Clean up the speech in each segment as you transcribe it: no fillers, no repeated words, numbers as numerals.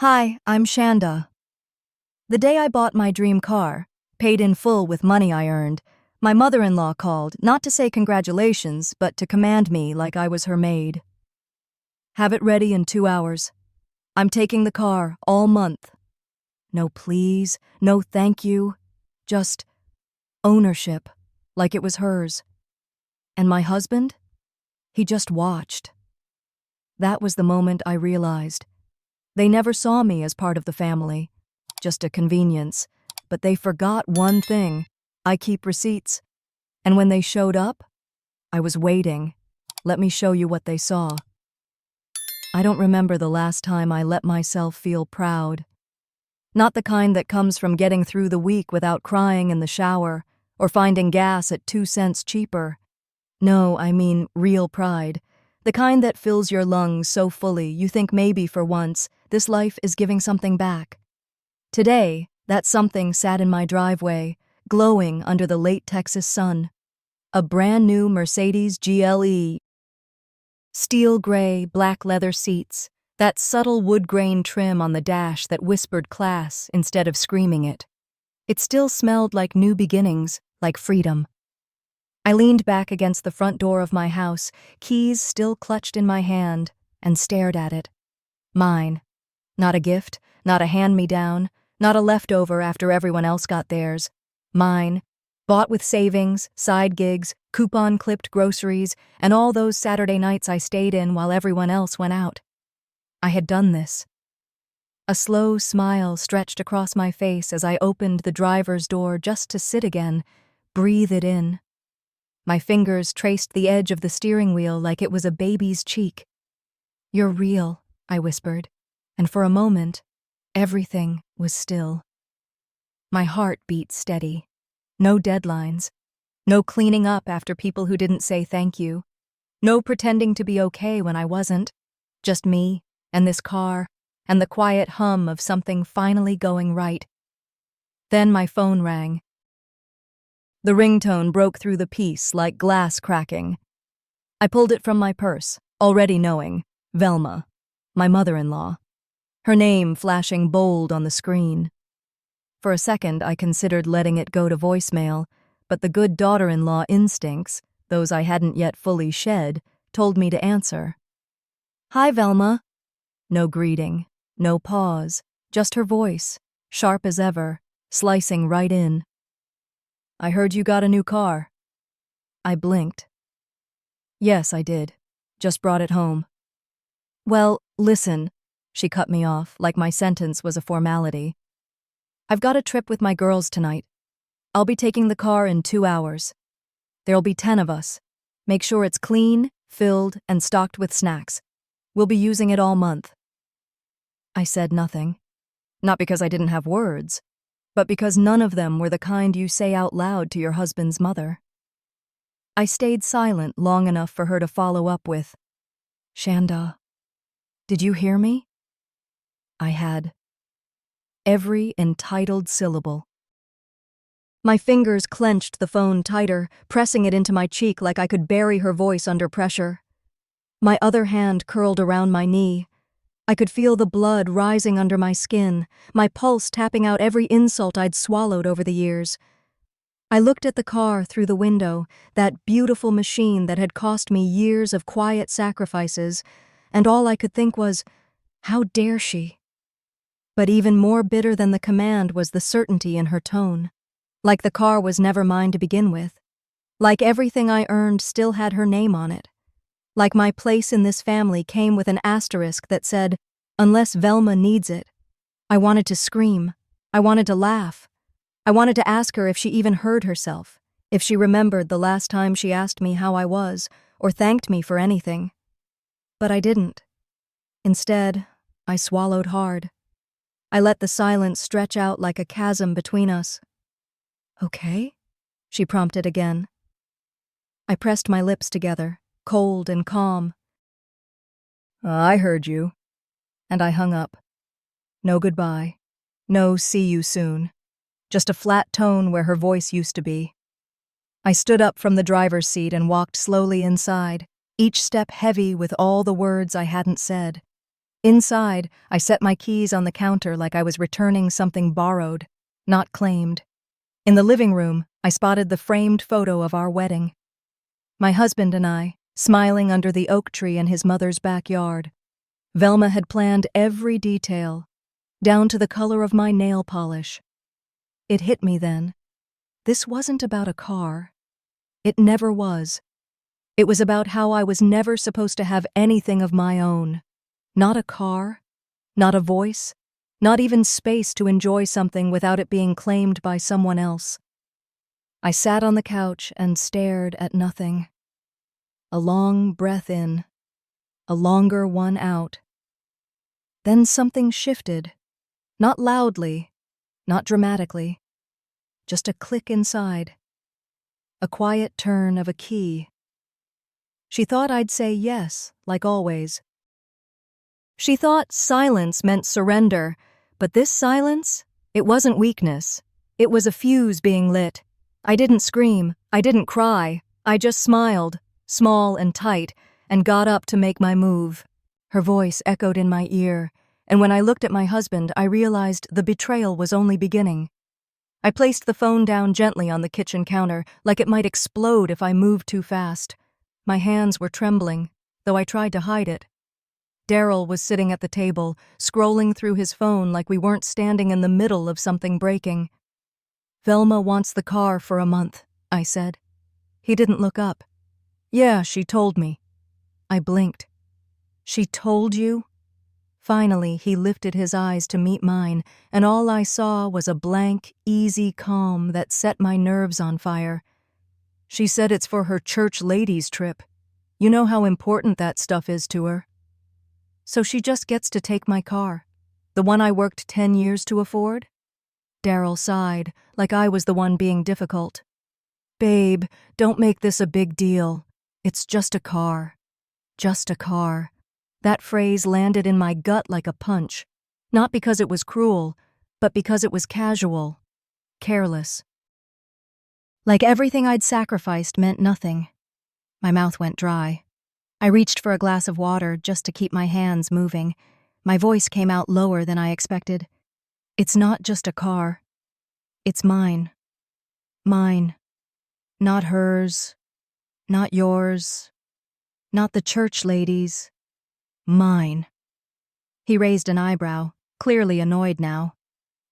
Hi, I'm Shanda. The day I bought my dream car, paid in full with money I earned, my mother-in-law called, not to say congratulations, but to command me like I was her maid. Have it ready in 2 hours. I'm taking the car all month. No please, no thank you, just ownership, like it was hers. And my husband? He just watched. That was the moment I realized. They never saw me as part of the family, just a convenience, but they forgot one thing. I keep receipts. And when they showed up, I was waiting. Let me show you what they saw. I don't remember the last time I let myself feel proud. Not the kind that comes from getting through the week without crying in the shower or finding gas at 2 cents cheaper. No, I mean real pride. The kind that fills your lungs so fully you think maybe for once this life is giving something back. Today, that something sat in my driveway, glowing under the late Texas sun. A brand new Mercedes GLE. Steel gray, black leather seats, that subtle wood grain trim on the dash that whispered class instead of screaming it. It still smelled like new beginnings, like freedom. I leaned back against the front door of my house, keys still clutched in my hand, and stared at it. Mine. Not a gift, not a hand-me-down, not a leftover after everyone else got theirs. Mine. Bought with savings, side gigs, coupon-clipped groceries, and all those Saturday nights I stayed in while everyone else went out. I had done this. A slow smile stretched across my face as I opened the driver's door just to sit again, breathe it in. My fingers traced the edge of the steering wheel like it was a baby's cheek. "You're real," I whispered, and for a moment, everything was still. My heart beat steady. No deadlines. No cleaning up after people who didn't say thank you. No pretending to be okay when I wasn't. Just me, and this car, and the quiet hum of something finally going right. Then my phone rang. The ringtone broke through the peace like glass cracking. I pulled it from my purse, already knowing, Velma, my mother-in-law. Her name flashing bold on the screen. For a second, I considered letting it go to voicemail, but the good daughter-in-law instincts, those I hadn't yet fully shed, told me to answer. "Hi, Velma." No greeting, no pause, just her voice, sharp as ever, slicing right in. "I heard you got a new car." I blinked. "Yes, I did. Just brought it home." "Well, listen," she cut me off, like my sentence was a formality. "I've got a trip with my girls tonight. I'll be taking the car in 2 hours. There'll be 10 of us. Make sure it's clean, filled, and stocked with snacks. We'll be using it all month." I said nothing. Not because I didn't have words, but because none of them were the kind you say out loud to your husband's mother. I stayed silent long enough for her to follow up with, "Shanda, did you hear me?" I had. Every entitled syllable. My fingers clenched the phone tighter, pressing it into my cheek like I could bury her voice under pressure. My other hand curled around my knee. I could feel the blood rising under my skin, my pulse tapping out every insult I'd swallowed over the years. I looked at the car through the window, that beautiful machine that had cost me years of quiet sacrifices, and all I could think was, how dare she? But even more bitter than the command was the certainty in her tone. Like the car was never mine to begin with. Like everything I earned still had her name on it. Like my place in this family came with an asterisk that said, "Unless Velma needs it." I wanted to scream. I wanted to laugh. I wanted to ask her if she even heard herself, if she remembered the last time she asked me how I was, or thanked me for anything. But I didn't. Instead, I swallowed hard. I let the silence stretch out like a chasm between us. "Okay?" she prompted again. I pressed my lips together, cold and calm. "I heard you." And I hung up. No goodbye. No see you soon. Just a flat tone where her voice used to be. I stood up from the driver's seat and walked slowly inside, each step heavy with all the words I hadn't said. Inside, I set my keys on the counter like I was returning something borrowed, not claimed. In the living room, I spotted the framed photo of our wedding. My husband and I, smiling under the oak tree in his mother's backyard. Velma had planned every detail, down to the color of my nail polish. It hit me then. This wasn't about a car. It never was. It was about how I was never supposed to have anything of my own. Not a car, not a voice, not even space to enjoy something without it being claimed by someone else. I sat on the couch and stared at nothing. A long breath in, a longer one out. Then something shifted, not loudly, not dramatically, just a click inside, a quiet turn of a key. She thought I'd say yes, like always. She thought silence meant surrender, but this silence, it wasn't weakness. It was a fuse being lit. I didn't scream, I didn't cry, I just smiled, small and tight, and got up to make my move. Her voice echoed in my ear, and when I looked at my husband, I realized the betrayal was only beginning. I placed the phone down gently on the kitchen counter, like it might explode if I moved too fast. My hands were trembling, though I tried to hide it. Daryl was sitting at the table, scrolling through his phone like we weren't standing in the middle of something breaking. "Velma wants the car for a month," I said. He didn't look up. "Yeah, she told me." I blinked. "She told you?" Finally, he lifted his eyes to meet mine, and all I saw was a blank, easy calm that set my nerves on fire. "She said it's for her church ladies' trip. You know how important that stuff is to her. So she just gets to take my car, the one I worked 10 years to afford?" Daryl sighed, like I was the one being difficult. "Babe, don't make this a big deal. It's just a car. Just a car." That phrase landed in my gut like a punch, not because it was cruel, but because it was casual, careless. Like everything I'd sacrificed meant nothing. My mouth went dry. I reached for a glass of water just to keep my hands moving. My voice came out lower than I expected. "It's not just a car. It's mine. Mine. Not hers. Not yours. Not the church ladies. Mine." He raised an eyebrow, clearly annoyed now.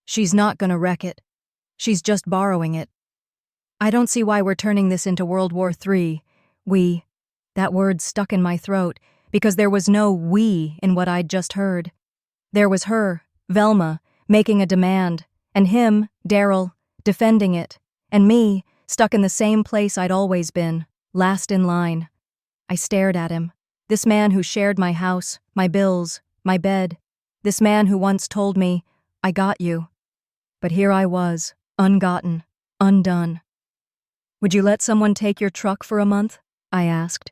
"She's not gonna wreck it. She's just borrowing it. I don't see why we're turning this into World War III. We." That word stuck in my throat because there was no "we" in what I'd just heard. There was her, Velma, making a demand, and him, Daryl, defending it, and me, stuck in the same place I'd always been, last in line. I stared at him. This man who shared my house, my bills, my bed. This man who once told me, "I got you." But here I was, ungotten, undone. "Would you let someone take your truck for a month?" I asked.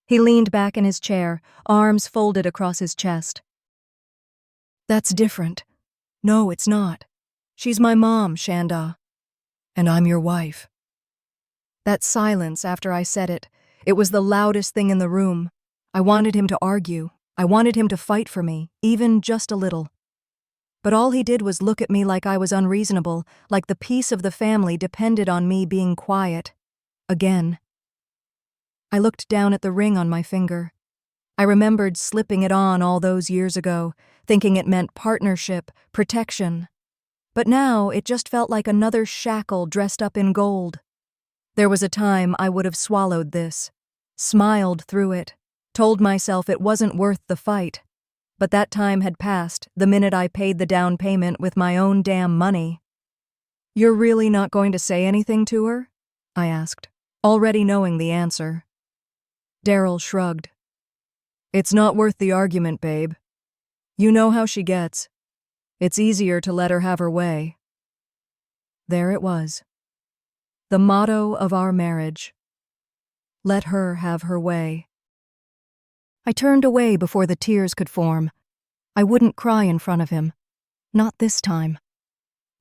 He leaned back in his chair, arms folded across his chest. "That's different. No, it's not. She's my mom, Shanda. And I'm your wife." That silence after I said it, it was the loudest thing in the room. I wanted him to argue. I wanted him to fight for me, even just a little. But all he did was look at me like I was unreasonable, like the peace of the family depended on me being quiet. Again. I looked down at the ring on my finger. I remembered slipping it on all those years ago, thinking it meant partnership, protection. But now it just felt like another shackle dressed up in gold. There was a time I would have swallowed this, smiled through it, told myself it wasn't worth the fight. But that time had passed the minute I paid the down payment with my own damn money. "You're really not going to say anything to her?" I asked, already knowing the answer. Daryl shrugged. "It's not worth the argument, babe. You know how she gets. It's easier to let her have her way." There it was. The motto of our marriage. Let her have her way. I turned away before the tears could form. I wouldn't cry in front of him. Not this time.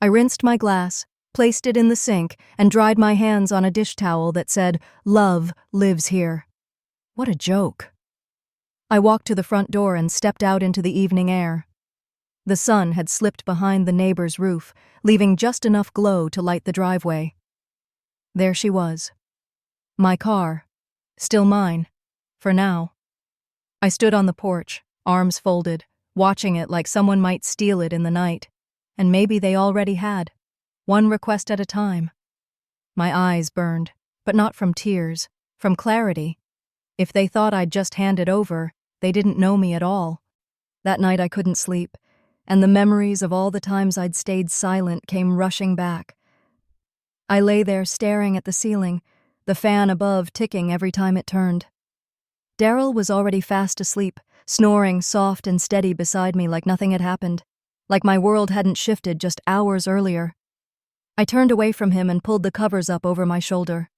I rinsed my glass, placed it in the sink, and dried my hands on a dish towel that said, "Love lives here." What a joke. I walked to the front door and stepped out into the evening air. The sun had slipped behind the neighbor's roof, leaving just enough glow to light the driveway. There she was. My car. Still mine. For now. I stood on the porch, arms folded, watching it like someone might steal it in the night. And maybe they already had. One request at a time. My eyes burned, but not from tears, from clarity. If they thought I'd just hand it over, they didn't know me at all. That night I couldn't sleep, and the memories of all the times I'd stayed silent came rushing back. I lay there staring at the ceiling, the fan above ticking every time it turned. Daryl was already fast asleep, snoring soft and steady beside me like nothing had happened, like my world hadn't shifted just hours earlier. I turned away from him and pulled the covers up over my shoulder.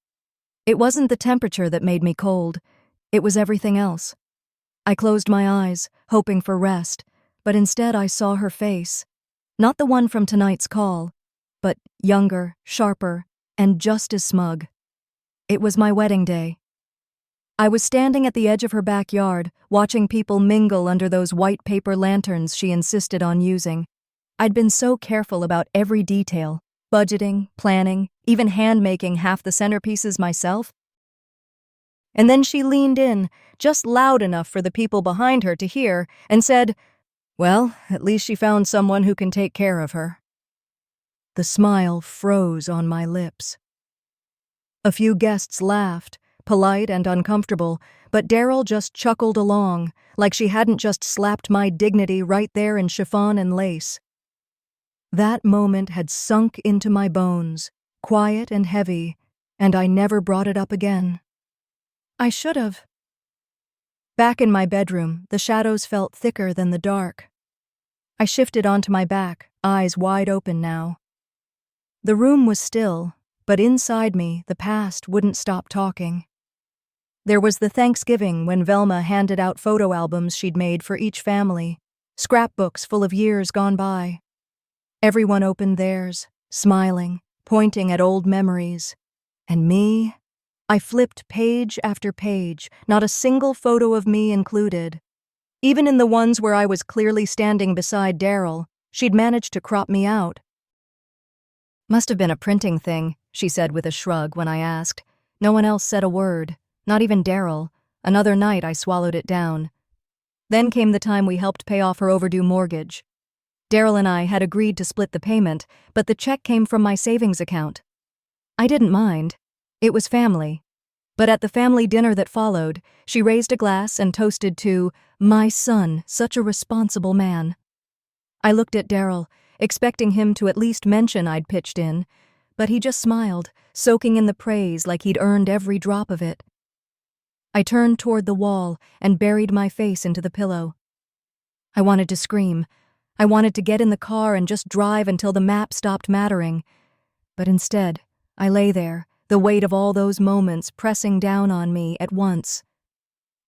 It wasn't the temperature that made me cold, it was everything else. I closed my eyes, hoping for rest, but instead I saw her face. Not the one from tonight's call, but younger, sharper, and just as smug. It was my wedding day. I was standing at the edge of her backyard, watching people mingle under those white paper lanterns she insisted on using. I'd been so careful about every detail, budgeting, planning, even hand-making half the centerpieces myself. And then she leaned in, just loud enough for the people behind her to hear, and said, "Well, at least she found someone who can take care of her." The smile froze on my lips. A few guests laughed, polite and uncomfortable, but Daryl just chuckled along, like she hadn't just slapped my dignity right there in chiffon and lace. That moment had sunk into my bones, quiet and heavy, and I never brought it up again. I should have. Back in my bedroom, the shadows felt thicker than the dark. I shifted onto my back, eyes wide open now. The room was still, but inside me, the past wouldn't stop talking. There was the Thanksgiving when Velma handed out photo albums she'd made for each family, scrapbooks full of years gone by. Everyone opened theirs, smiling, pointing at old memories. And me? I flipped page after page, not a single photo of me included. Even in the ones where I was clearly standing beside Daryl, she'd managed to crop me out. "Must have been a printing thing," she said with a shrug when I asked. No one else said a word, not even Daryl. Another night I swallowed it down. Then came the time we helped pay off her overdue mortgage. Daryl and I had agreed to split the payment, but the check came from my savings account. I didn't mind. It was family. But at the family dinner that followed, she raised a glass and toasted to, "My son, such a responsible man." I looked at Daryl, expecting him to at least mention I'd pitched in, but he just smiled, soaking in the praise like he'd earned every drop of it. I turned toward the wall and buried my face into the pillow. I wanted to scream. I wanted to get in the car and just drive until the map stopped mattering. But instead, I lay there, the weight of all those moments pressing down on me at once.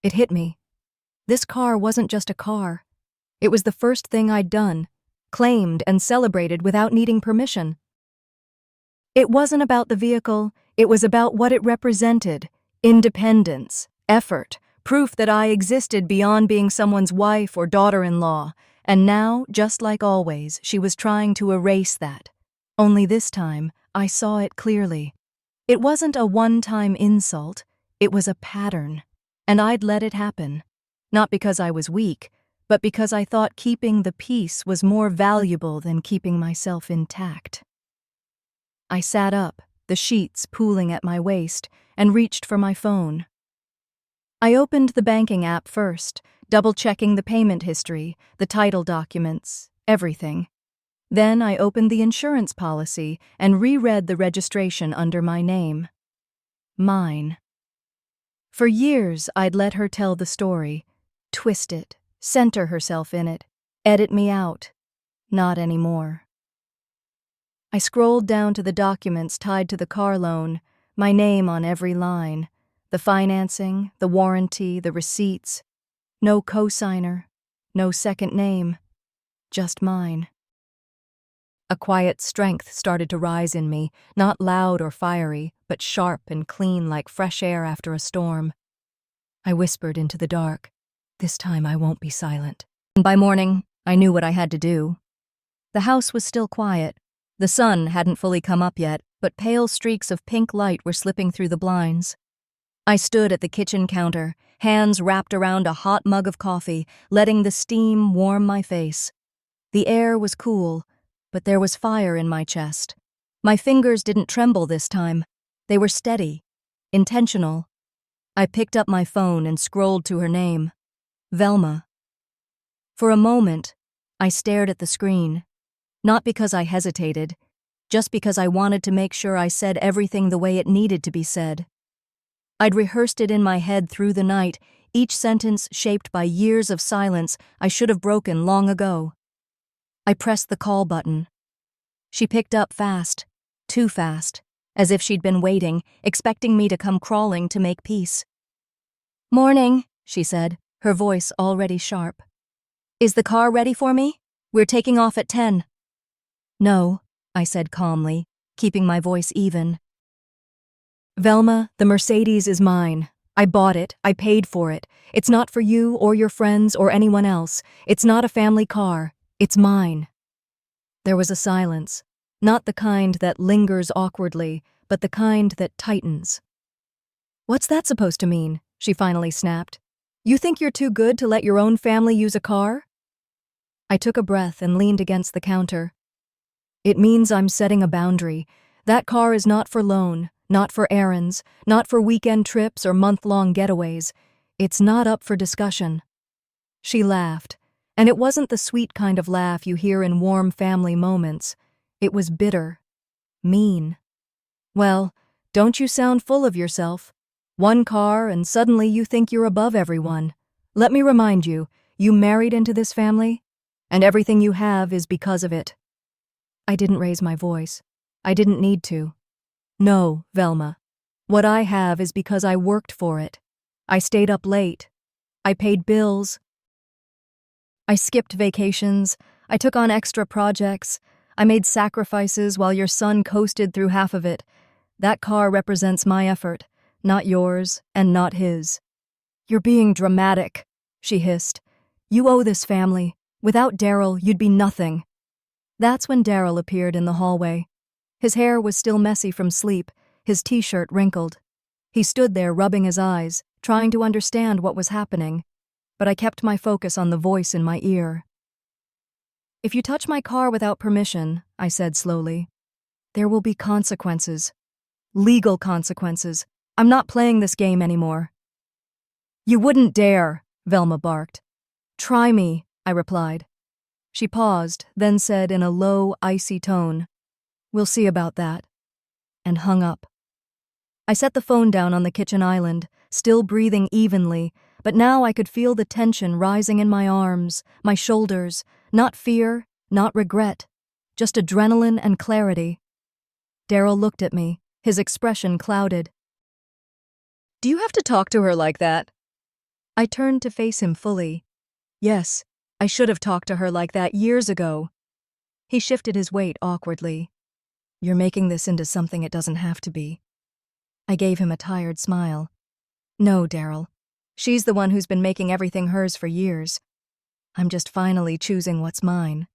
It hit me. This car wasn't just a car. It was the first thing I'd done, claimed and celebrated without needing permission. It wasn't about the vehicle, it was about what it represented: independence, effort, proof that I existed beyond being someone's wife or daughter-in-law, and now, just like always, she was trying to erase that. Only this time, I saw it clearly. It wasn't a one-time insult, it was a pattern, and I'd let it happen. Not because I was weak, but because I thought keeping the peace was more valuable than keeping myself intact. I sat up, the sheets pooling at my waist, and reached for my phone. I opened the banking app first, double-checking the payment history, the title documents, everything. Then I opened the insurance policy and reread the registration under my name. Mine. For years, I'd let her tell the story, twist it, center herself in it, edit me out. Not anymore. I scrolled down to the documents tied to the car loan, my name on every line, the financing, the warranty, the receipts. No cosigner, no second name, just mine. A quiet strength started to rise in me, not loud or fiery, but sharp and clean like fresh air after a storm. I whispered into the dark, This time I won't be silent. And by morning, I knew what I had to do. The house was still quiet. The sun hadn't fully come up yet, but pale streaks of pink light were slipping through the blinds. I stood at the kitchen counter, hands wrapped around a hot mug of coffee, letting the steam warm my face. The air was cool, but there was fire in my chest. My fingers didn't tremble this time. They were steady, intentional. I picked up my phone and scrolled to her name, Velma. For a moment, I stared at the screen, not because I hesitated, just because I wanted to make sure I said everything the way it needed to be said. I'd rehearsed it in my head through the night, each sentence shaped by years of silence I should have broken long ago. I pressed the call button. She picked up fast, too fast, as if she'd been waiting, expecting me to come crawling to make peace. "Morning," she said, her voice already sharp. "Is the car ready for me? We're taking off at 10. "No," I said calmly, keeping my voice even. "Velma, the Mercedes is mine. I bought it, I paid for it. It's not for you or your friends or anyone else. It's not a family car. It's mine." There was a silence, not the kind that lingers awkwardly, but the kind that tightens. "What's that supposed to mean?" she finally snapped. "You think you're too good to let your own family use a car?" I took a breath and leaned against the counter. "It means I'm setting a boundary. That car is not for loan, not for errands, not for weekend trips or month-long getaways. It's not up for discussion." She laughed, and it wasn't the sweet kind of laugh you hear in warm family moments. It was bitter, mean. "Well, don't you sound full of yourself? One car and suddenly you think you're above everyone. Let me remind you, you married into this family, and everything you have is because of it." I didn't raise my voice. I didn't need to. "No, Velma. What I have is because I worked for it. I stayed up late. I paid bills. I skipped vacations. I took on extra projects. I made sacrifices while your son coasted through half of it. That car represents my effort, not yours and not his." "You're being dramatic," she hissed. "You owe this family. Without Daryl, you'd be nothing." That's when Daryl appeared in the hallway. His hair was still messy from sleep, his t-shirt wrinkled. He stood there rubbing his eyes, trying to understand what was happening, but I kept my focus on the voice in my ear. "If you touch my car without permission," I said slowly, "there will be consequences. Legal consequences. I'm not playing this game anymore." "You wouldn't dare," Velma barked. "Try me," I replied. She paused, then said in a low, icy tone, "We'll see about that," and hung up. I set the phone down on the kitchen island, still breathing evenly, but now I could feel the tension rising in my arms, my shoulders, not fear, not regret, just adrenaline and clarity. Daryl looked at me, his expression clouded. "Do you have to talk to her like that?" I turned to face him fully. Yes, I should have talked to her like that years ago. He shifted his weight awkwardly. "You're making this into something it doesn't have to be." I gave him a tired smile. "No, Daryl. She's the one who's been making everything hers for years. I'm just finally choosing what's mine."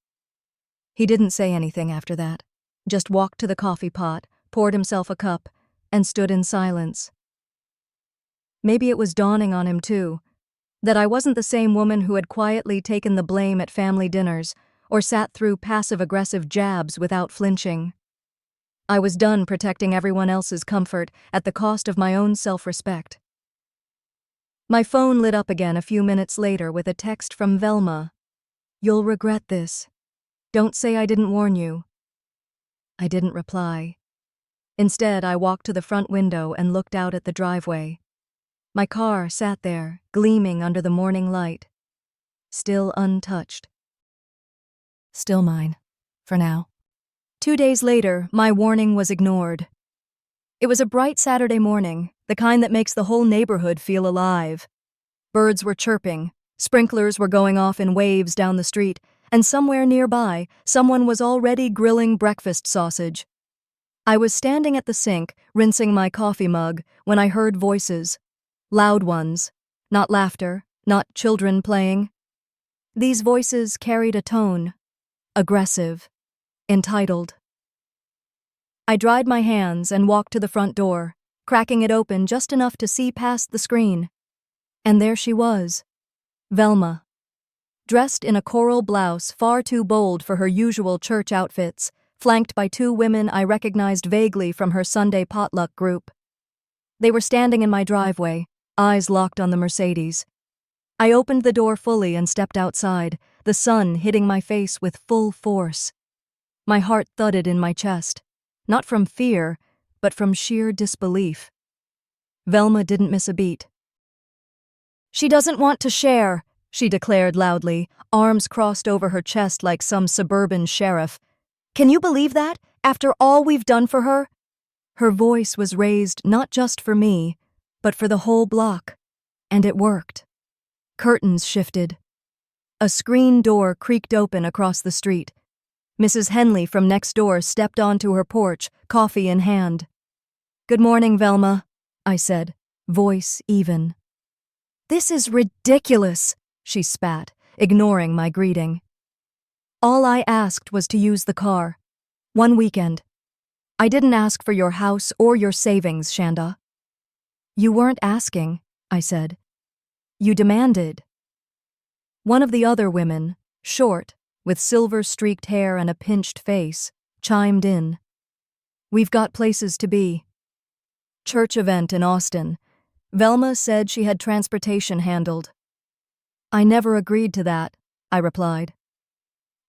He didn't say anything after that, just walked to the coffee pot, poured himself a cup, and stood in silence. Maybe it was dawning on him, too, that I wasn't the same woman who had quietly taken the blame at family dinners or sat through passive-aggressive jabs without flinching. I was done protecting everyone else's comfort at the cost of my own self-respect. My phone lit up again a few minutes later with a text from Velma. "You'll regret this. Don't say I didn't warn you." I didn't reply. Instead, I walked to the front window and looked out at the driveway. My car sat there, gleaming under the morning light. Still untouched. Still mine, for now. 2 days later, my warning was ignored. It was a bright Saturday morning, the kind that makes the whole neighborhood feel alive. Birds were chirping, sprinklers were going off in waves down the street, and somewhere nearby, someone was already grilling breakfast sausage. I was standing at the sink, rinsing my coffee mug, when I heard voices. Loud ones. Not laughter, not children playing. These voices carried a tone, aggressive, entitled. I dried my hands and walked to the front door, cracking it open just enough to see past the screen. And there she was, Velma, dressed in a coral blouse far too bold for her usual church outfits, flanked by two women I recognized vaguely from her Sunday potluck group. They were standing in my driveway, eyes locked on the Mercedes. I opened the door fully and stepped outside, the sun hitting my face with full force. My heart thudded in my chest, not from fear, but from sheer disbelief. Velma didn't miss a beat. "She doesn't want to share," she declared loudly, arms crossed over her chest like some suburban sheriff. "Can you believe that, after all we've done for her?" Her voice was raised not just for me, but for the whole block. And it worked. Curtains shifted. A screen door creaked open across the street. Mrs. Henley from next door stepped onto her porch, coffee in hand. "Good morning, Velma," I said, voice even. "This is ridiculous," she spat, ignoring my greeting. "All I asked was to use the car. One weekend. I didn't ask for your house or your savings, Shanda." "You weren't asking," I said. "You demanded." One of the other women, short, with silver-streaked hair and a pinched face, chimed in. "We've got places to be." Church event in Austin. Velma said she had transportation handled. "I never agreed to that," I replied.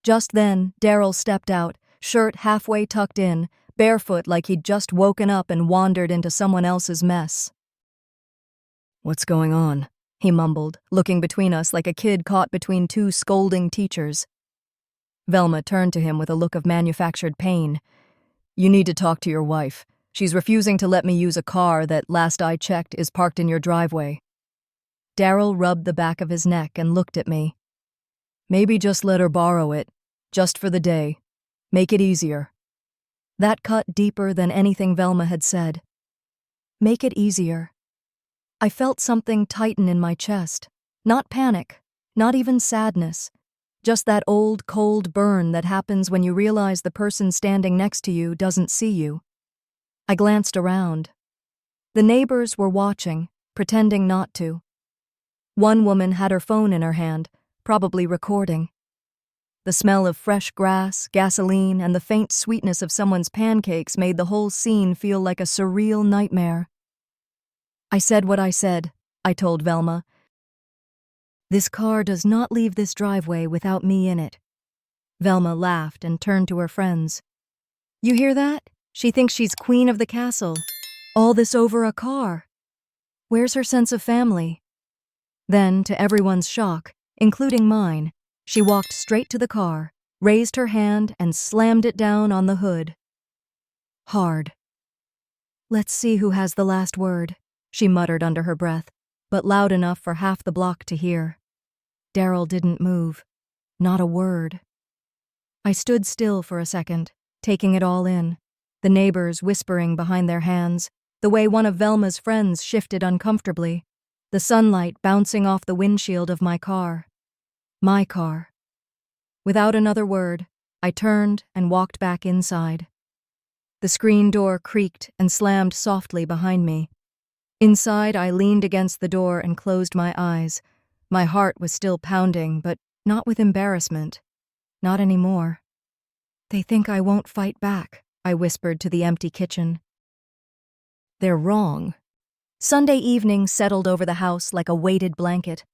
Just then, Daryl stepped out, shirt halfway tucked in, barefoot like he'd just woken up and wandered into someone else's mess. "What's going on?" he mumbled, looking between us like a kid caught between two scolding teachers. Velma turned to him with a look of manufactured pain. "You need to talk to your wife. She's refusing to let me use a car that, last I checked, is parked in your driveway." Daryl rubbed the back of his neck and looked at me. "Maybe just let her borrow it, just for the day. Make it easier." That cut deeper than anything Velma had said. Make it easier. I felt something tighten in my chest. Not panic, not even sadness. Just that old, cold burn that happens when you realize the person standing next to you doesn't see you. I glanced around. The neighbors were watching, pretending not to. One woman had her phone in her hand, probably recording. The smell of fresh grass, gasoline, and the faint sweetness of someone's pancakes made the whole scene feel like a surreal nightmare. "I said what I said," I told Velma. "This car does not leave this driveway without me in it." Velma laughed and turned to her friends. "You hear that? She thinks she's queen of the castle. All this over a car. Where's her sense of family?" Then, to everyone's shock, including mine, she walked straight to the car, raised her hand, and slammed it down on the hood. Hard. "Let's see who has the last word," she muttered under her breath, but loud enough for half the block to hear. Daryl didn't move. Not a word. I stood still for a second, taking it all in, the neighbors whispering behind their hands, the way one of Velma's friends shifted uncomfortably, the sunlight bouncing off the windshield of my car. My car. Without another word, I turned and walked back inside. The screen door creaked and slammed softly behind me. Inside, I leaned against the door and closed my eyes. My heart was still pounding, but not with embarrassment. Not anymore. "They think I won't fight back," I whispered to the empty kitchen. "They're wrong." Sunday evening settled over the house like a weighted blanket.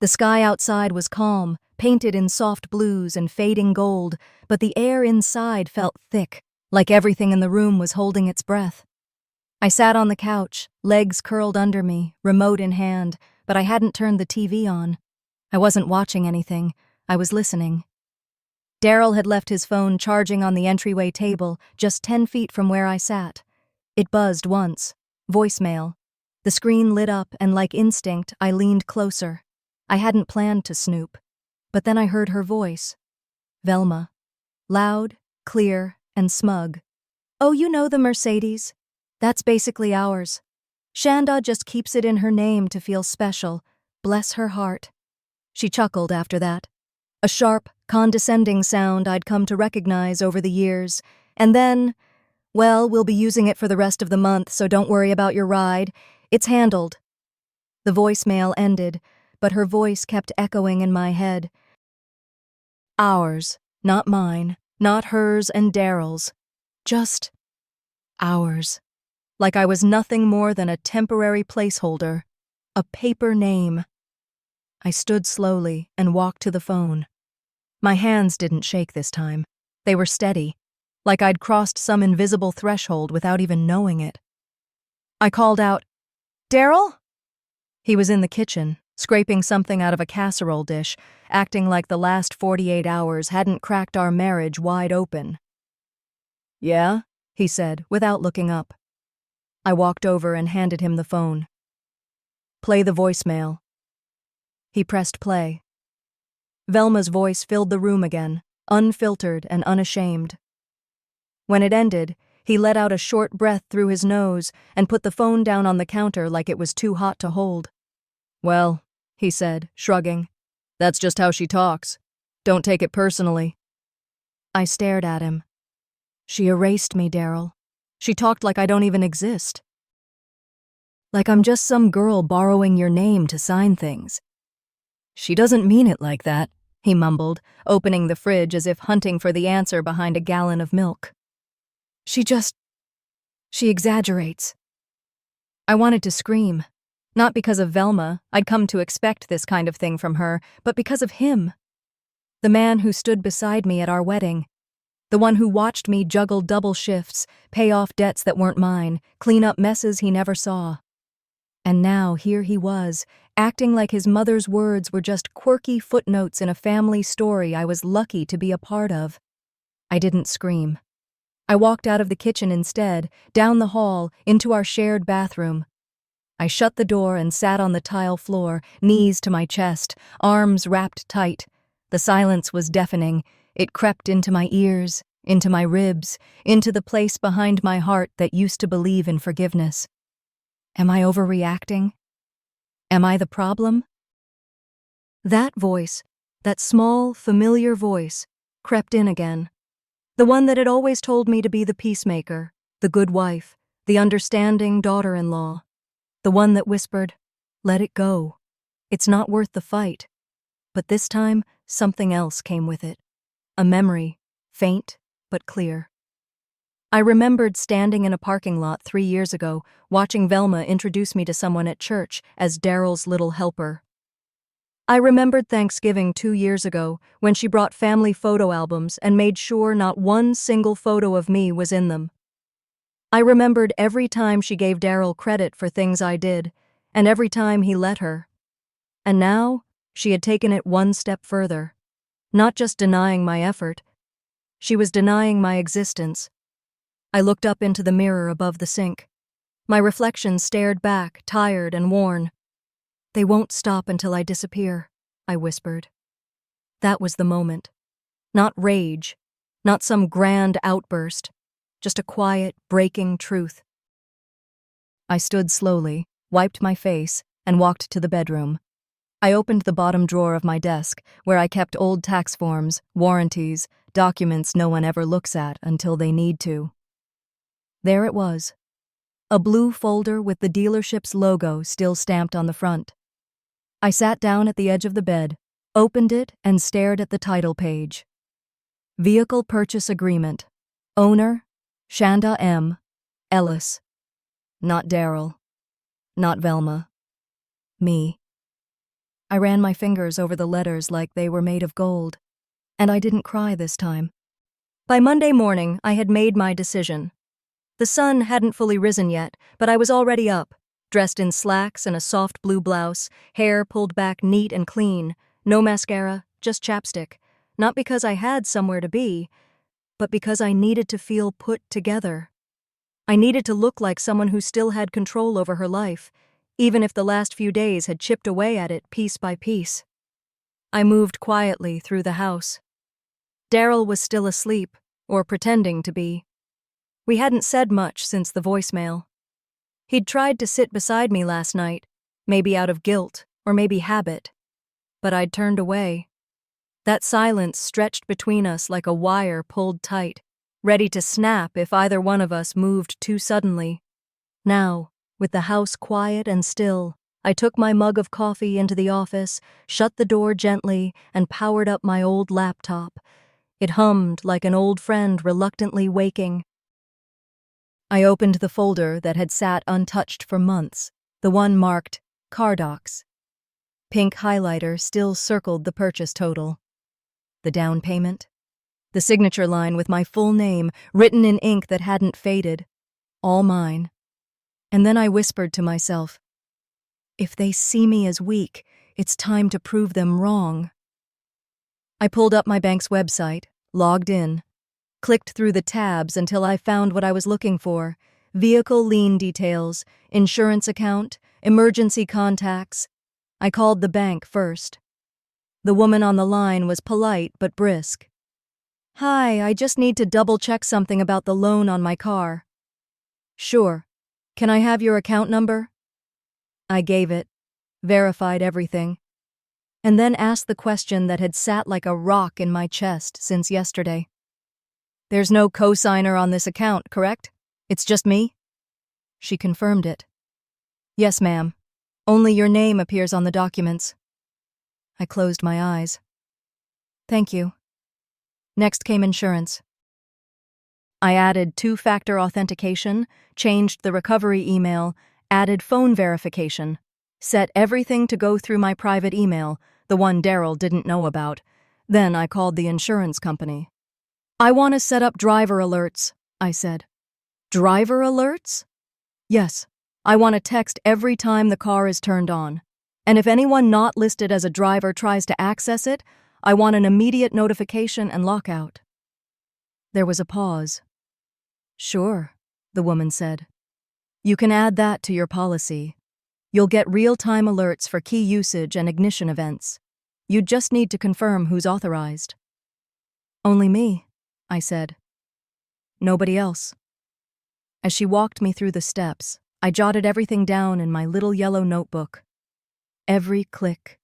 The sky outside was calm, painted in soft blues and fading gold, but the air inside felt thick, like everything in the room was holding its breath. I sat on the couch, legs curled under me, remote in hand, but I hadn't turned the TV on. I wasn't watching anything. I was listening. Daryl had left his phone charging on the entryway table, just 10 feet from where I sat. It buzzed once. Voicemail. The screen lit up, and like instinct, I leaned closer. I hadn't planned to snoop. But then I heard her voice. Velma. Loud, clear, and smug. "Oh, you know the Mercedes? That's basically ours. Shanda just keeps it in her name to feel special, Bless her heart. She chuckled after that. A sharp, condescending sound I'd come to recognize over the years. And then, well, we'll be using it for the rest of the month, so don't worry about your ride. It's handled. The voicemail ended, but her voice kept echoing in my head. Ours, not mine, not hers and Daryl's. Just ours. Like I was nothing more than a temporary placeholder, a paper name. I stood slowly and walked to the phone. My hands didn't shake this time. They were steady, like I'd crossed some invisible threshold without even knowing it. I called out, "Daryl?" He was in the kitchen, scraping something out of a casserole dish, acting like the last 48 hours hadn't cracked our marriage wide open. "Yeah?" he said, without looking up. I walked over and handed him the phone. "Play the voicemail." He pressed play. Velma's voice filled the room again, unfiltered and unashamed. When it ended, he let out a short breath through his nose and put the phone down on the counter like it was too hot to hold. "Well," he said, shrugging, "that's just how she talks. Don't take it personally." I stared at him. She erased me, Daryl. She talked like I don't even exist. Like I'm just some girl borrowing your name to sign things. "She doesn't mean it like that," he mumbled, opening the fridge as if hunting for the answer behind a gallon of milk. She exaggerates." I wanted to scream. Not because of Velma, I'd come to expect this kind of thing from her, but because of him. The man who stood beside me at our wedding. The one who watched me juggle double shifts, pay off debts that weren't mine, clean up messes he never saw. And now here he was, acting like his mother's words were just quirky footnotes in a family story I was lucky to be a part of. I didn't scream. I walked out of the kitchen instead, down the hall, into our shared bathroom. I shut the door and sat on the tile floor, knees to my chest, arms wrapped tight. The silence was deafening. It crept into my ears, into my ribs, into the place behind my heart that used to believe in forgiveness. Am I overreacting? Am I the problem? That voice, that small, familiar voice, crept in again. The one that had always told me to be the peacemaker, the good wife, the understanding daughter-in-law. The one that whispered, "Let it go. It's not worth the fight." But this time, something else came with it. A memory, faint but clear. I remembered standing in a parking lot 3 years ago, watching Velma introduce me to someone at church as Daryl's little helper. I remembered Thanksgiving 2 years ago when she brought family photo albums and made sure not one single photo of me was in them. I remembered every time she gave Daryl credit for things I did, and every time he let her. And now, she had taken it one step further. Not just denying my effort, she was denying my existence. I looked up into the mirror above the sink. My reflection stared back, tired and worn. "They won't stop until I disappear," I whispered. That was the moment. Not rage, not some grand outburst, just a quiet, breaking truth. I stood slowly, wiped my face, and walked to the bedroom. I opened the bottom drawer of my desk, where I kept old tax forms, warranties, documents no one ever looks at until they need to. There it was. A blue folder with the dealership's logo still stamped on the front. I sat down at the edge of the bed, opened it, and stared at the title page. Vehicle Purchase Agreement. Owner, Shanda M. Ellis. Not Daryl. Not Velma. Me. I ran my fingers over the letters like they were made of gold. And I didn't cry this time. By Monday morning, I had made my decision. The sun hadn't fully risen yet, but I was already up, dressed in slacks and a soft blue blouse, hair pulled back neat and clean, no mascara, just chapstick. Not because I had somewhere to be, but because I needed to feel put together. I needed to look like someone who still had control over her life, even if the last few days had chipped away at it piece by piece. I moved quietly through the house. Daryl was still asleep, or pretending to be. We hadn't said much since the voicemail. He'd tried to sit beside me last night, maybe out of guilt, or maybe habit, but I'd turned away. That silence stretched between us like a wire pulled tight, ready to snap if either one of us moved too suddenly. Now, with the house quiet and still, I took my mug of coffee into the office, shut the door gently, and powered up my old laptop. It hummed like an old friend reluctantly waking. I opened the folder that had sat untouched for months, the one marked Car Docs. Pink highlighter still circled the purchase total. The down payment. The signature line with my full name, written in ink that hadn't faded. All mine. And then I whispered to myself, if they see me as weak, it's time to prove them wrong. I pulled up my bank's website, logged in, clicked through the tabs until I found what I was looking for: vehicle lien details, insurance account, emergency contacts. I called the bank first. The woman on the line was polite but brisk. Hi, I just need to double-check something about the loan on my car. Sure. Can I have your account number? I gave it, verified everything, and then asked the question that had sat like a rock in my chest since yesterday. There's no cosigner on this account, correct? It's just me? She confirmed it. Yes, ma'am. Only your name appears on the documents. I closed my eyes. Thank you. Next came insurance. I added two-factor authentication, changed the recovery email, added phone verification, set everything to go through my private email, the one Daryl didn't know about. Then I called the insurance company. I want to set up driver alerts, I said. Driver alerts? Yes. I want to text every time the car is turned on. And if anyone not listed as a driver tries to access it, I want an immediate notification and lockout. There was a pause. Sure, the woman said. You can add that to your policy. You'll get real-time alerts for key usage and ignition events. You'd just need to confirm who's authorized. Only me, I said. Nobody else. As she walked me through the steps, I jotted everything down in my little yellow notebook. Every click,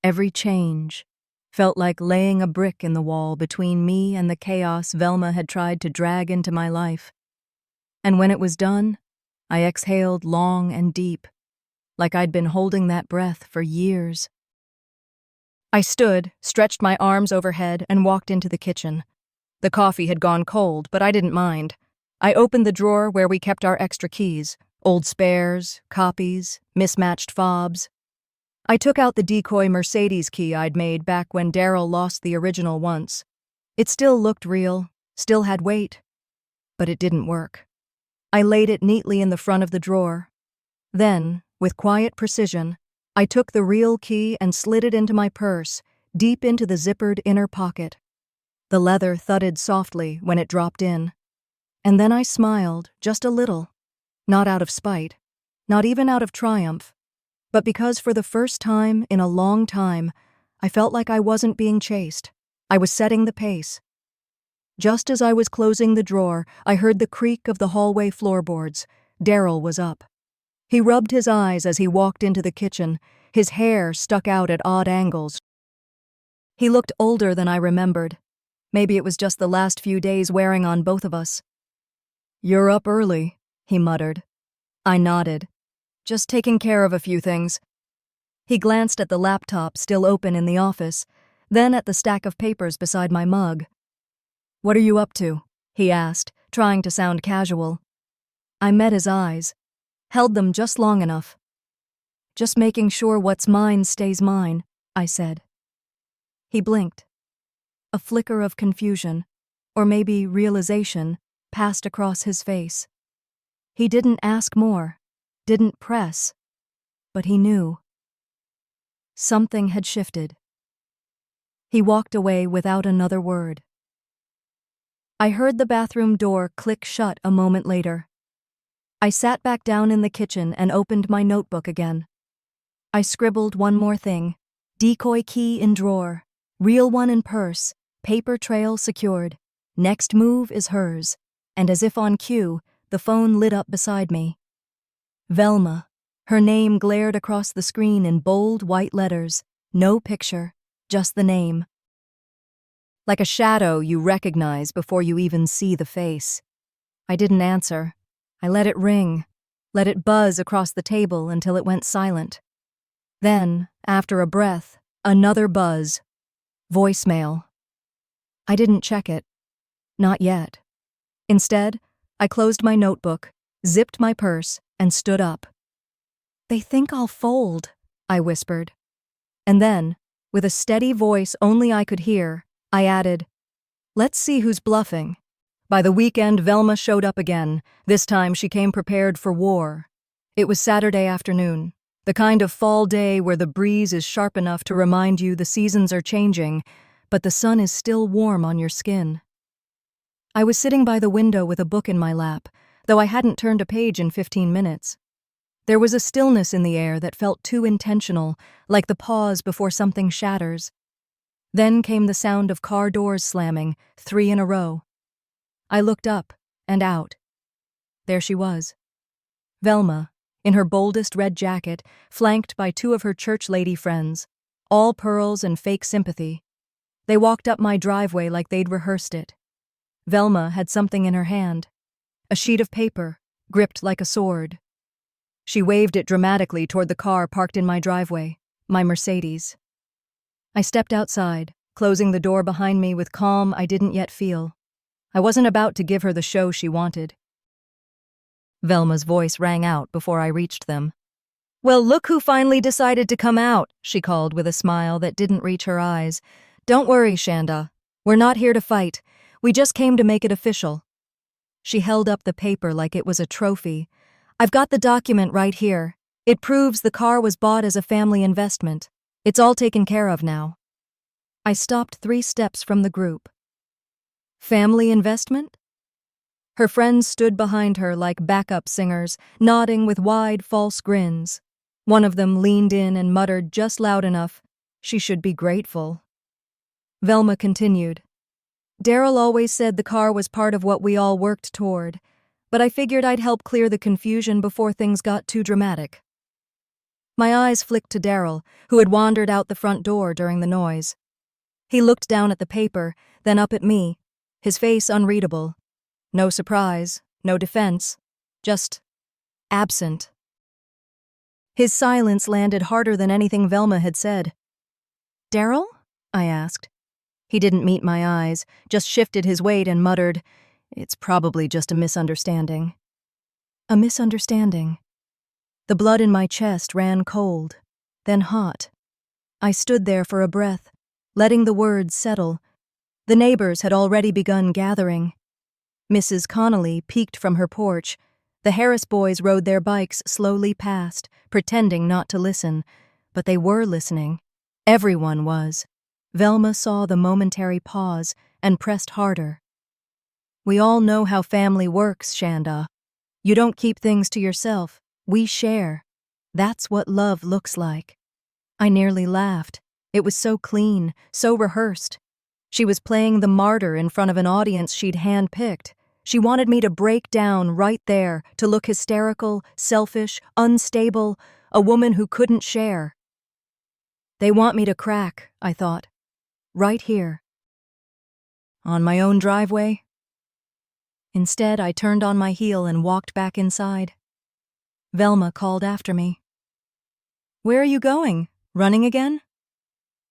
every change, felt like laying a brick in the wall between me and the chaos Velma had tried to drag into my life. And when it was done, I exhaled long and deep, like I'd been holding that breath for years. I stood, stretched my arms overhead, and walked into the kitchen. The coffee had gone cold, but I didn't mind. I opened the drawer where we kept our extra keys, old spares, copies, mismatched fobs. I took out the decoy Mercedes key I'd made back when Daryl lost the original once. It still looked real, still had weight, but it didn't work. I laid it neatly in the front of the drawer. Then, with quiet precision, I took the real key and slid it into my purse, deep into the zippered inner pocket. The leather thudded softly when it dropped in. And then I smiled, just a little. Not out of spite, not even out of triumph, but because for the first time in a long time, I felt like I wasn't being chased. I was setting the pace. Just as I was closing the drawer, I heard the creak of the hallway floorboards. Daryl was up. He rubbed his eyes as he walked into the kitchen. His hair stuck out at odd angles. He looked older than I remembered. Maybe it was just the last few days wearing on both of us. "You're up early," he muttered. I nodded. "Just taking care of a few things." He glanced at the laptop still open in the office, then at the stack of papers beside my mug. "What are you up to?" he asked, trying to sound casual. I met his eyes, held them just long enough. "Just making sure what's mine stays mine," I said. He blinked. A flicker of confusion, or maybe realization, passed across his face. He didn't ask more, didn't press, but he knew. Something had shifted. He walked away without another word. I heard the bathroom door click shut a moment later. I sat back down in the kitchen and opened my notebook again. I scribbled one more thing: decoy key in drawer, real one in purse, paper trail secured. Next move is hers. And as if on cue, the phone lit up beside me. Velma, Her name glared across the screen in bold white letters. No picture, just the name. Like a shadow you recognize before you even see the face. I didn't answer. I let it ring, let it buzz across the table until it went silent. Then, after a breath, another buzz. Voicemail. I didn't check it. Not yet. Instead, I closed my notebook, zipped my purse, and stood up. "They think I'll fold," I whispered. And then, with a steady voice only I could hear, I added, "Let's see who's bluffing." By the weekend, Velma showed up again. This time she came prepared for war. It was Saturday afternoon, the kind of fall day where the breeze is sharp enough to remind you the seasons are changing, but the sun is still warm on your skin. I was sitting by the window with a book in my lap, though I hadn't turned a page in 15 minutes. There was a stillness in the air that felt too intentional, like the pause before something shatters. Then came the sound of car doors slamming, 3 in a row. I looked up and out. There she was. Velma, in her boldest red jacket, flanked by 2 of her church lady friends, all pearls and fake sympathy. They walked up my driveway like they'd rehearsed it. Velma had something in her hand, a sheet of paper, gripped like a sword. She waved it dramatically toward the car parked in my driveway, my Mercedes. I stepped outside, closing the door behind me with calm I didn't yet feel. I wasn't about to give her the show she wanted. Velma's voice rang out before I reached them. "Well, look who finally decided to come out," she called with a smile that didn't reach her eyes. "Don't worry, Shanda. We're not here to fight. We just came to make it official." She held up the paper like it was a trophy. "I've got the document right here. It proves the car was bought as a family investment. It's all taken care of now." I stopped 3 steps from the group. Family investment? Her friends stood behind her like backup singers, nodding with wide, false grins. One of them leaned in and muttered just loud enough, "She should be grateful." Velma continued. "Daryl always said the car was part of what we all worked toward, but I figured I'd help clear the confusion before things got too dramatic." My eyes flicked to Daryl, who had wandered out the front door during the noise. He looked down at the paper, then up at me, his face unreadable. No surprise, no defense, just absent. His silence landed harder than anything Velma had said. "Daryl?" I asked. He didn't meet my eyes, just shifted his weight and muttered, "It's probably just a misunderstanding." A misunderstanding. The blood in my chest ran cold, then hot. I stood there for a breath, letting the words settle. The neighbors had already begun gathering. Mrs. Connolly peeked from her porch. The Harris boys rode their bikes slowly past, pretending not to listen, but they were listening. Everyone was. Velma saw the momentary pause and pressed harder. "We all know how family works, Shanda. You don't keep things to yourself. We share. That's what love looks like." I nearly laughed. It was so clean, so rehearsed. She was playing the martyr in front of an audience she'd handpicked. She wanted me to break down right there, to look hysterical, selfish, unstable, a woman who couldn't share. They want me to crack, I thought. Right here. On my own driveway? Instead, I turned on my heel and walked back inside. Velma called after me. "Where are you going? Running again?"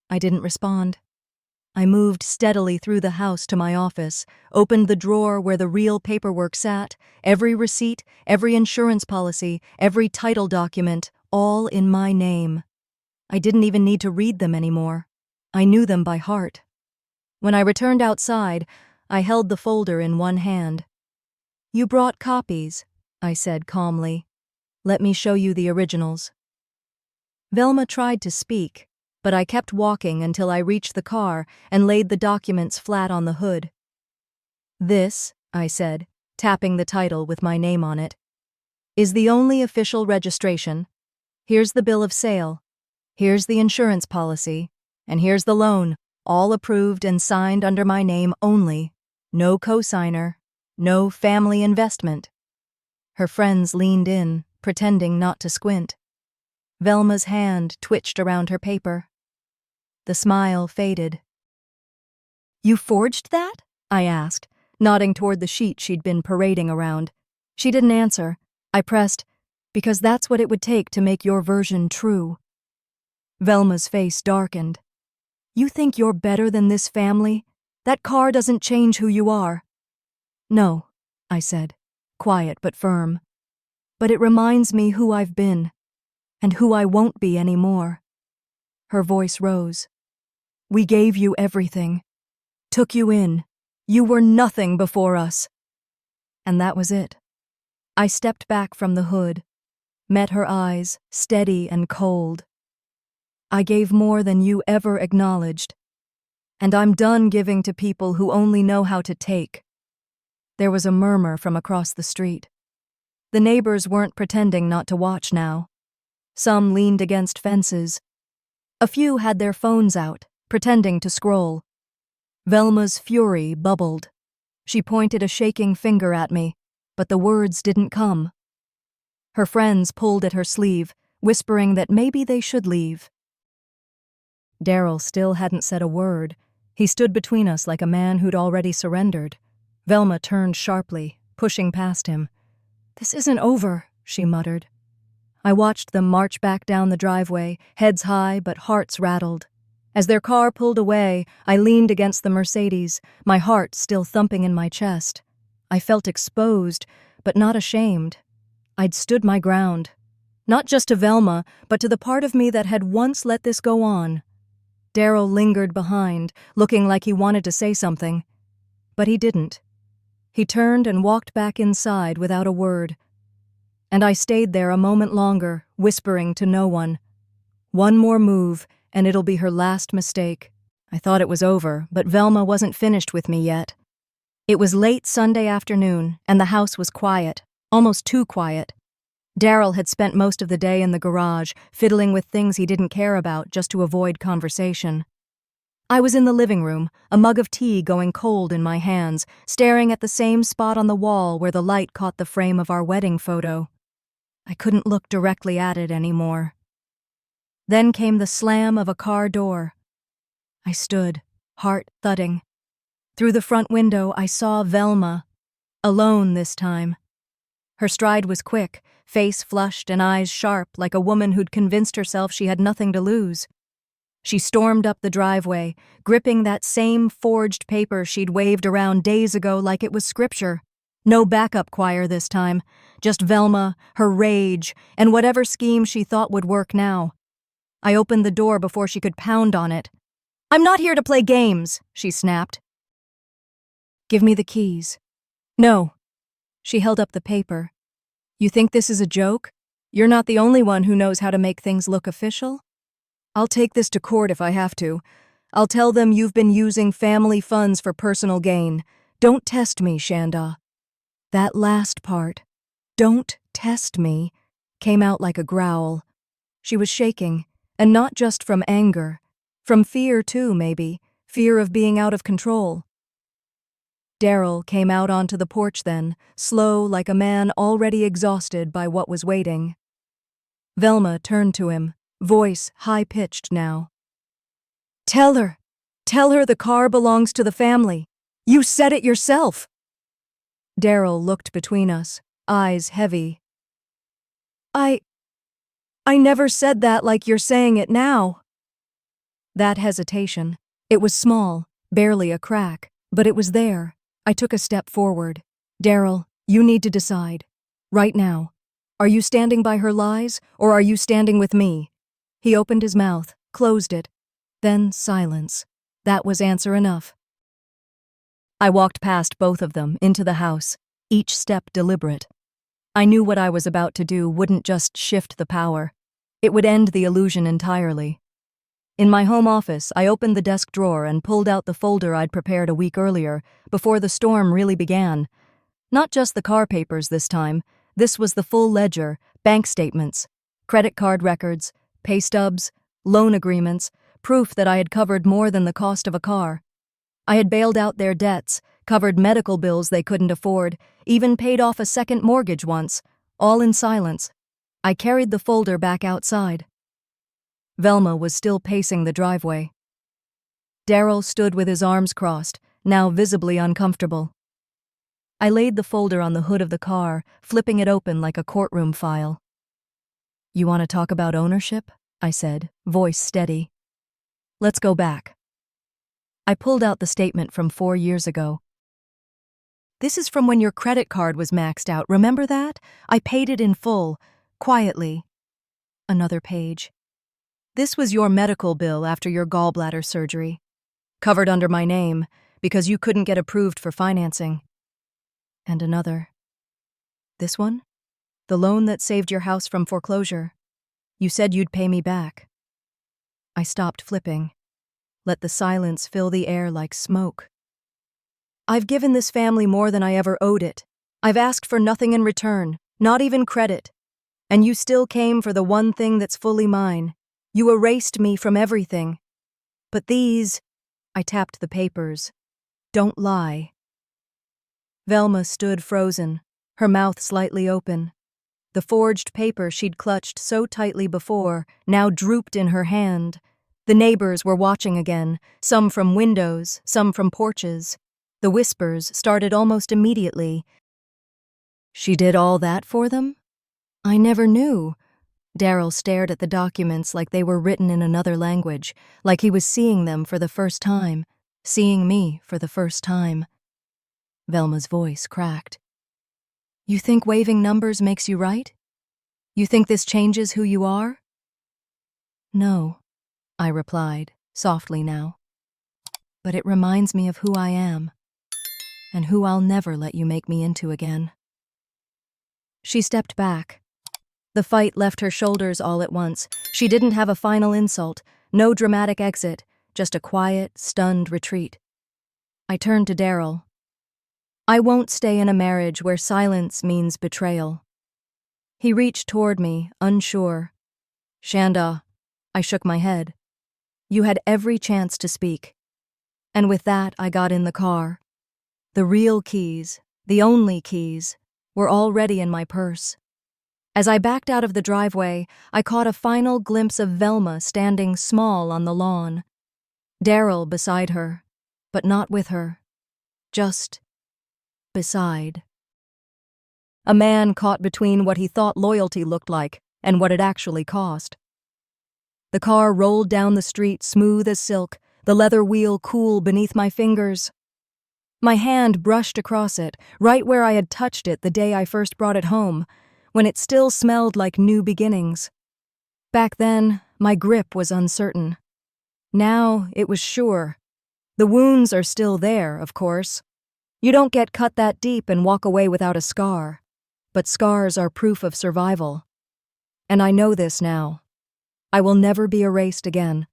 I didn't respond. I moved steadily through the house to my office, opened the drawer where the real paperwork sat, every receipt, every insurance policy, every title document, all in my name. I didn't even need to read them anymore. I knew them by heart. When I returned outside, I held the folder in one hand. "You brought copies," I said calmly. "Let me show you the originals." Velma tried to speak, but I kept walking until I reached the car and laid the documents flat on the hood. "This," I said, tapping the title with my name on it, "is the only official registration. Here's the bill of sale. Here's the insurance policy. And here's the loan, all approved and signed under my name only. No cosigner, no family investment." Her friends leaned in, pretending not to squint. Velma's hand twitched around her paper. The smile faded. "You forged that?" I asked, nodding toward the sheet she'd been parading around. She didn't answer. I pressed, "Because that's what it would take to make your version true." Velma's face darkened. "You think you're better than this family? That car doesn't change who you are." "No," I said, quiet but firm. "But it reminds me who I've been, and who I won't be anymore." Her voice rose. "We gave you everything. Took you in. You were nothing before us." And that was it. I stepped back from the hood, met her eyes, steady and cold. "I gave more than you ever acknowledged, and I'm done giving to people who only know how to take." There was a murmur from across the street. The neighbors weren't pretending not to watch now. Some leaned against fences. A few had their phones out, pretending to scroll. Velma's fury bubbled. She pointed a shaking finger at me, but the words didn't come. Her friends pulled at her sleeve, whispering that maybe they should leave. Daryl still hadn't said a word. He stood between us like a man who'd already surrendered. Velma turned sharply, pushing past him. "This isn't over," she muttered. I watched them march back down the driveway, heads high but hearts rattled. As their car pulled away, I leaned against the Mercedes, my heart still thumping in my chest. I felt exposed, but not ashamed. I'd stood my ground. Not just to Velma, but to the part of me that had once let this go on. Daryl lingered behind, looking like he wanted to say something. But he didn't. He turned and walked back inside without a word. And I stayed there a moment longer, whispering to no one. One more move, and it'll be her last mistake. I thought it was over, but Velma wasn't finished with me yet. It was late Sunday afternoon, and the house was quiet, almost too quiet. Daryl had spent most of the day in the garage, fiddling with things he didn't care about just to avoid conversation. I was in the living room, a mug of tea going cold in my hands, staring at the same spot on the wall where the light caught the frame of our wedding photo. I couldn't look directly at it anymore. Then came the slam of a car door. I stood, heart thudding. Through the front window, I saw Velma, alone this time. Her stride was quick, face flushed and eyes sharp like a woman who'd convinced herself she had nothing to lose. She stormed up the driveway, gripping that same forged paper she'd waved around days ago like it was scripture. No backup choir this time, just Velma, her rage, and whatever scheme she thought would work now. I opened the door before she could pound on it. "I'm not here to play games," she snapped. "Give me the keys." "No." She held up the paper. "You think this is a joke? You're not the only one who knows how to make things look official? I'll take this to court if I have to. I'll tell them you've been using family funds for personal gain. Don't test me, Shanda." That last part, "don't test me," came out like a growl. She was shaking, and not just from anger. From fear, too, maybe. Fear of being out of control. Daryl came out onto the porch then, slow like a man already exhausted by what was waiting. Velma turned to him, voice high-pitched now. Tell her the car belongs to the family. You said it yourself." Daryl looked between us, eyes heavy. I never said that like you're saying it now." That hesitation, it was small, barely a crack, but it was there. I took a step forward. "Daryl, you need to decide. Right now. Are you standing by her lies, or are you standing with me?" He opened his mouth, closed it. Then silence. That was answer enough. I walked past both of them, into the house, each step deliberate. I knew what I was about to do wouldn't just shift the power. It would end the illusion entirely. In my home office, I opened the desk drawer and pulled out the folder I'd prepared a week earlier, before the storm really began. Not just the car papers this time. This was the full ledger, bank statements, credit card records, pay stubs, loan agreements, proof that I had covered more than the cost of a car. I had bailed out their debts, covered medical bills they couldn't afford, even paid off a second mortgage once, all in silence. I carried the folder back outside. Velma was still pacing the driveway. Daryl stood with his arms crossed, now visibly uncomfortable. I laid the folder on the hood of the car, flipping it open like a courtroom file. "You want to talk about ownership?" I said, voice steady. "Let's go back." I pulled out the statement from 4 years ago. "This is from when your credit card was maxed out, remember that? I paid it in full, quietly." Another page. "This was your medical bill after your gallbladder surgery. Covered under my name, because you couldn't get approved for financing." And another. "This one? The loan that saved your house from foreclosure. You said you'd pay me back." I stopped flipping. Let the silence fill the air like smoke. "I've given this family more than I ever owed it. I've asked for nothing in return, not even credit. And you still came for the one thing that's fully mine. You erased me from everything. But these," I tapped the papers, "don't lie." Velma stood frozen, her mouth slightly open. The forged paper she'd clutched so tightly before now drooped in her hand. The neighbors were watching again, some from windows, some from porches. The whispers started almost immediately. "She did all that for them? I never knew." Daryl stared at the documents like they were written in another language, like he was seeing them for the first time, seeing me for the first time. Velma's voice cracked. "You think waving numbers makes you right? You think this changes who you are?" "No," I replied, softly now. "But it reminds me of who I am, and who I'll never let you make me into again." She stepped back. The fight left her shoulders all at once. She didn't have a final insult, no dramatic exit, just a quiet, stunned retreat. I turned to Daryl. "I won't stay in a marriage where silence means betrayal." He reached toward me, unsure. "Shanda," I shook my head. "You had every chance to speak." And with that, I got in the car. The real keys, the only keys, were already in my purse. As I backed out of the driveway, I caught a final glimpse of Velma standing small on the lawn. Daryl beside her, but not with her. Just beside. A man caught between what he thought loyalty looked like and what it actually cost. The car rolled down the street smooth as silk, the leather wheel cool beneath my fingers. My hand brushed across it, right where I had touched it the day I first brought it home, when it still smelled like new beginnings. Back then, my grip was uncertain. Now, it was sure. The wounds are still there, of course. You don't get cut that deep and walk away without a scar. But scars are proof of survival. And I know this now. I will never be erased again.